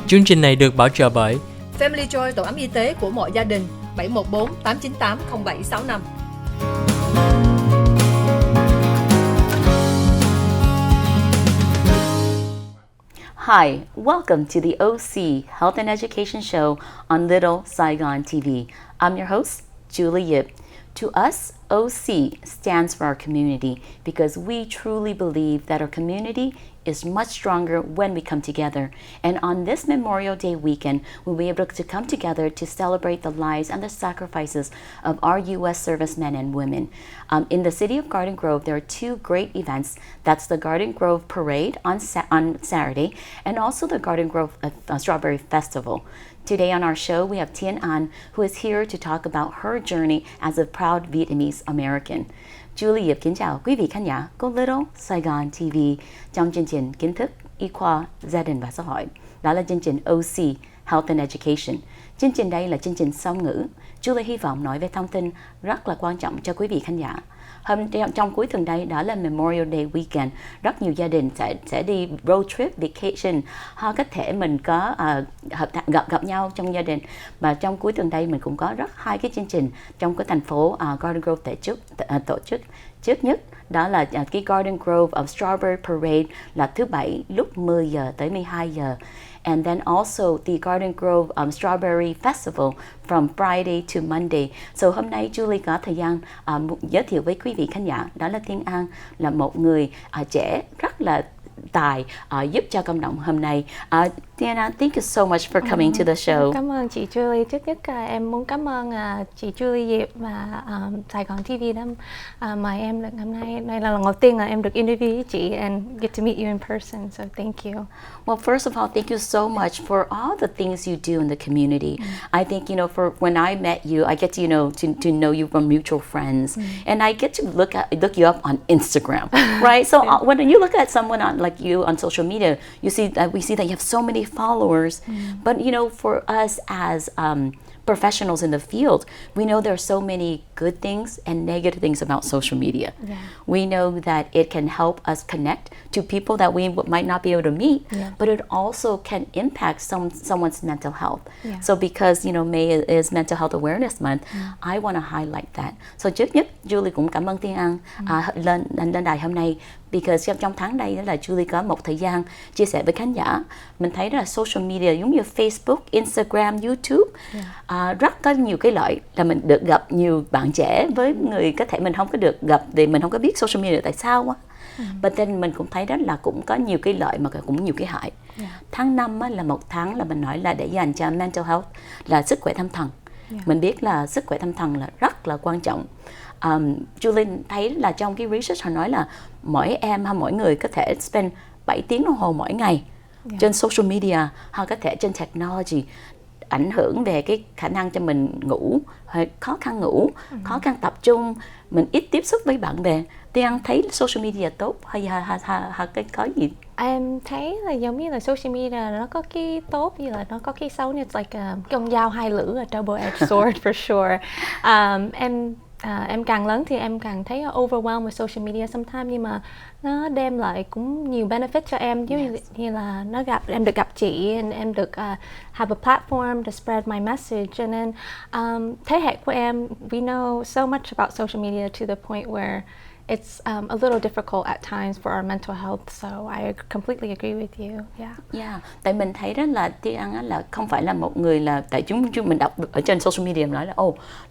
Chương trình này được bảo trợ bởi Family Joy, tổ ấm y tế của mọi gia đình, 714 898 0765. Hi, welcome to the OC Health and Education Show on Little Saigon TV. I'm your host, Julie Yip. To us, OC stands for our community because we truly believe that our community is much stronger when we come together. And on this Memorial Day weekend, we'll be able to come together to celebrate the lives and the sacrifices of our U.S. servicemen and women. In the city of Garden Grove, there are two great events. That's the Garden Grove Parade on Saturday, and also the Garden Grove Strawberry Festival. Today on our show, we have Thien, who is here to talk about her journey as a proud Vietnamese American. Julie kính chào quý vị khán giả của Little Saigon TV trong chương trình kiến thức, y khoa, gia đình và xã hội. Đó là chương trình OC Health and Education. Chương trình đây là chương trình song ngữ. Julie hy vọng nói về thông tin rất là quan trọng cho quý vị khán giả. Trong cuối tuần đây, đó là Memorial Day weekend, rất nhiều gia đình sẽ đi road trip, vacation. Họ có thể mình có gặp nhau trong gia đình. Và trong cuối tuần đây mình cũng có hai cái chương trình trong cái thành phố Garden Grove tổ chức. Trước nhất đó là cái Garden Grove of Strawberry Parade là thứ Bảy lúc 10 giờ tới 12 giờ. And then also the Garden Grove Strawberry Festival from Friday to Monday. So hôm nay Julie có thời gian giới thiệu với quý vị khán giả, đó là Thien là một người trẻ rất là tài giúp cho cộng đồng hôm nay. Thien, thank you so much for coming to the show. Cảm ơn chị Julie. Trước nhất em muốn cảm ơn chị Julie Diệp và Sài Gòn TV đã mời em lần hôm nay. Đây là lần đầu tiên em được interview với chị and get to meet you in person. So thank you. Well, first of all, thank you so much for all the things you do in the community. I think, for when I met you, I get to, to know you from mutual friends, and I get to look you up on Instagram, right? So when you look at someone like you on social media, we see that you have so many followers. But for us as professionals in the field, we know there are so many good things and negative things about social media. Yeah. We know that it can help us connect to people that we might not be able to meet, but it also can impact someone's mental health. Yeah. So because May is Mental Health Awareness Month, I want to highlight that. So trước nhất, Julie cũng cảm ơn Thien lên đài hôm nay, because trong tháng này đó là Julie có một thời gian chia sẻ với khán giả. Mình thấy là social media giống như Facebook, Instagram, YouTube, rất có nhiều cái lợi là mình được gặp nhiều bạn trẻ với người có thể mình không có được gặp vì mình không có biết social media tại sao á. But then mình cũng thấy đó là cũng có nhiều cái lợi mà cũng nhiều cái hại. Tháng 5 là một tháng là mình nói là để dành cho mental health, là sức khỏe tâm thần. Mình biết là sức khỏe tâm thần là rất là quan trọng. Julie thấy là trong cái research họ nói là mỗi người có thể spend 7 tiếng đồng hồ mỗi ngày trên social media, hoặc có thể trên technology, ảnh hưởng về cái khả năng cho mình ngủ, khó khăn ngủ, khó khăn tập trung, mình ít tiếp xúc với bạn bè. Thien thấy social media tốt hay có gì? Em thấy là giống như là social media nó có cái tốt như là nó có cái xấu, it's like con dao hai lưỡi, a double-edged sword for sure. Em càng lớn thì em càng thấy overwhelmed with social media sometimes, nhưng mà nó đem lại cũng nhiều benefit cho em, giống như là em được gặp chị, em được have a platform to spread my message. Cho nên thế hệ của em, we know so much about social media to the point where it's a little difficult at times for our mental health, so I completely agree with you. Yeah. Tại mình thấy đó là Thien là không phải là một người là tại chúng mình đọc ở trên social media nói là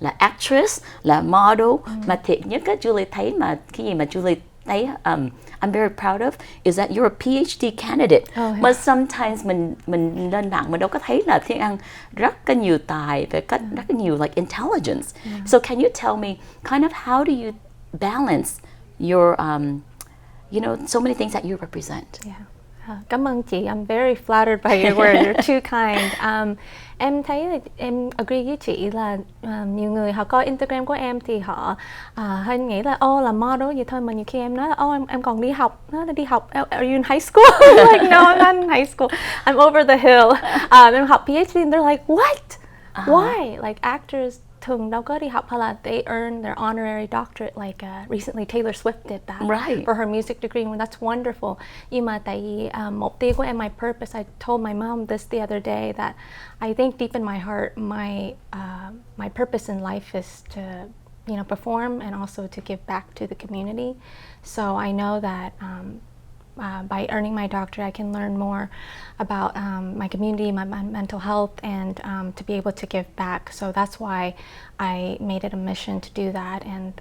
là actress, là model, mà thiệt nhất á Julie thấy mà cái gì mà Julie thấy I'm very proud of is that you're a PhD candidate. But sometimes mình lên mạng mình đâu có thấy là Thien rất có nhiều tài và rất có nhiều like intelligence. So can you tell me kind of how do you balance your so many things that you represent? Cảm ơn chị. I'm very flattered by your words. You're too kind. Em thấy là em agree với chị là nhiều người họ coi Instagram của em thì họ hơi nghĩ là là model vậy thôi, mà nhiều khi em nói là em còn đi học. Nó là đi học. Are you in high school? I'm like, no, I'm not in high school. I'm over the hill. Em học PhD and they're like, what? Why? Like actors thường đâu có đi học hay là they earn their honorary doctorate like recently Taylor Swift did that Right. for her music degree. Well, that's wonderful. Nhưng mà tại vì mục tiêu của em, my purpose, I told my mom this the other day that I think deep in my heart my purpose in life is to perform and also to give back to the community. So I know that by earning my doctorate, I can learn more about my community, my mental health, and to be able to give back. So that's why I made it a mission to do that. And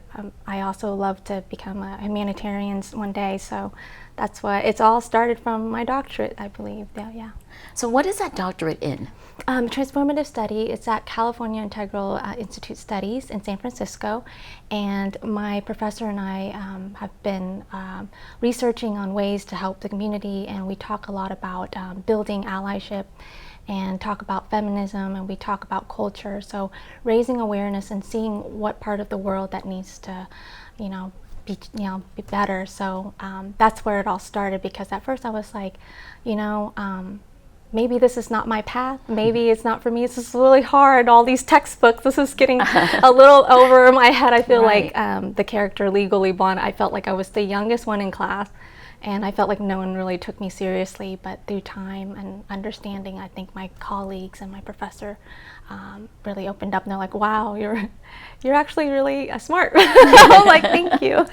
I also love to become a humanitarian one day. So that's why it's all started from my doctorate, I believe. Yeah. So what is that doctorate in? Transformative study. It's at California Integral Institute Studies in San Francisco, and my professor and I have been researching on ways to help the community, and we talk a lot about building allyship and talk about feminism, and we talk about culture. So raising awareness and seeing what part of the world that needs to, be better. So that's where it all started, because at first I was like, maybe this is not my path. Maybe it's not for me. This is really hard. All these textbooks. This is getting a little over my head. I feel Right. like the character Legally Blonde, I felt like I was the youngest one in class. And I felt like no one really took me seriously. But through time and understanding, I think my colleagues and my professor really opened up. And they're like, wow, you're actually really smart. I'm like, thank you.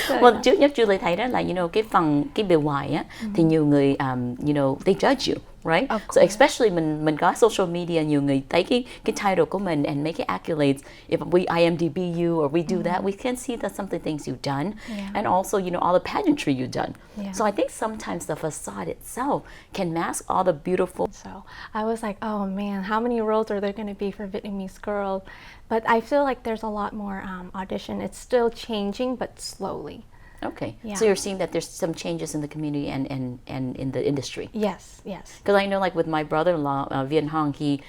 So, Well, trước nhất Julie thấy đó là cái bề ngoài á thì nhiều người they judge you, right? Of So course. especially mình có social media, nhiều người thấy cái title của mình and make it accolades. If we IMDb you or we do that, we can see that some of the things you've done, Yeah. and also all the pageantry you've done. Yeah. So I think sometimes the facade itself can mask all the beautiful. So I was like, oh man, how many roles are there going to be for Vietnamese girls? But I feel like there's a lot more audition. It's still changing, but slowly. Okay, Yeah. so you're seeing that there's some changes in the community and in the industry. Yes. Because I know, like with my brother-in-law, Viên Hong, he,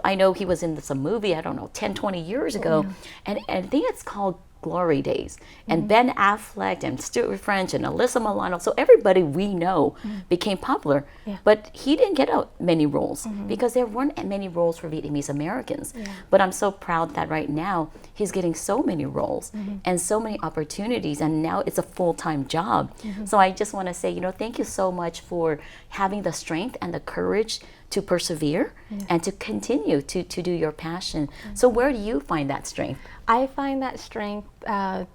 I know he was in some movie, I don't know, 10, 20 years ago, and I think it's called Glory Days. And Ben Affleck and Stuart French and Alyssa Milano, so everybody we know became popular. Yeah. But he didn't get out many roles because there weren't many roles for Vietnamese Americans. Yeah. But I'm so proud that right now he's getting so many roles and so many opportunities, and now it's a full-time job. So I just want to say, thank you so much for having the strength and the courage to persevere and to continue to do your passion. So where do you find that strength? I find that strength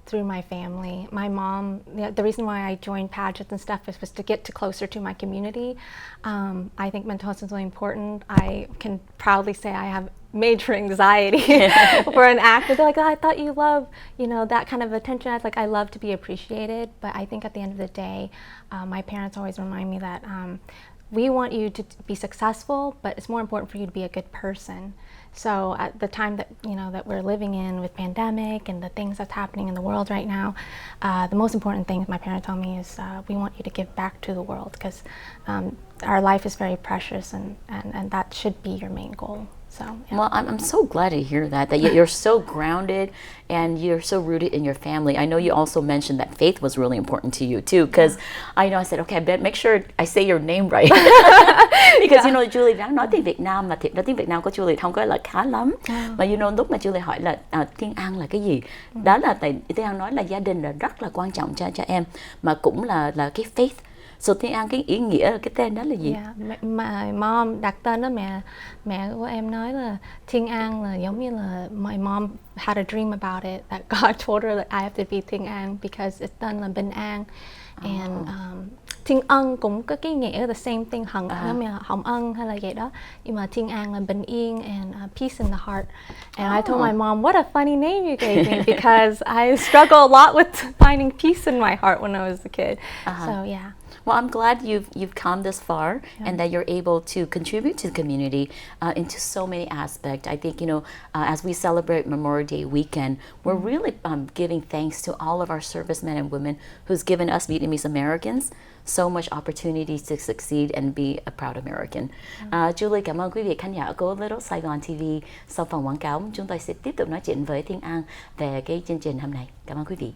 through my family. My mom, the reason why I joined pageants and stuff was to get closer to my community. I think mental health is really important. I can proudly say I have major anxiety for an actor. They're like, oh, I thought you love, that kind of attention. I was like, I love to be appreciated. But I think at the end of the day, my parents always remind me that we want you to be successful, but it's more important for you to be a good person. So at the time that that we're living in with pandemic and the things that's happening in the world right now, the most important thing my parents told me is we want you to give back to the world, because our life is very precious, and that should be your main goal. So yeah. Well, I'm so glad to hear that you're so grounded and you're so rooted in your family. I know you also mentioned that faith was really important to you too, because I said, okay, I better make sure I say your name right. Because Julie đang nói tiếng Việt Nam, mà thiệt ra tiếng Việt Nam của Julie không có là khá lắm. Mà lúc mà Julie hỏi là Thiên An là cái gì, đó là tại Thiên An nói là gia đình là rất là quan trọng cho em, mà cũng là cái faith. So Thiên An, cái ý nghĩa cái tên đó là gì? Yeah. My mom đặt tên đó, mẹ của em nói là Thiên An là giống như là my mom had a dream about it, that God told her that I have to be Thiên An because it's tên là bình an. And Thiên Ân cũng có cái nghĩa the same thing, giống như Hồng Ân hay là vậy đó, nhưng mà Thiên An là bình yên and peace in the heart. And I told my mom, what a funny name you gave me, because I struggle a lot with finding peace in my heart when I was a kid. So yeah. Well, I'm glad you've come this far and that you're able to contribute to the community into so many aspects. I think, as we celebrate Memorial Day weekend, we're really giving thanks to all of our servicemen and women who's given us Vietnamese Americans so much opportunities to succeed and be a proud American. Julie, cảm ơn quý vị khán giả của Little Saigon TV. Sau phần quảng cáo, chúng tôi sẽ tiếp tục nói chuyện với Thiên An về cái chương trình hôm nay. Cảm ơn quý vị.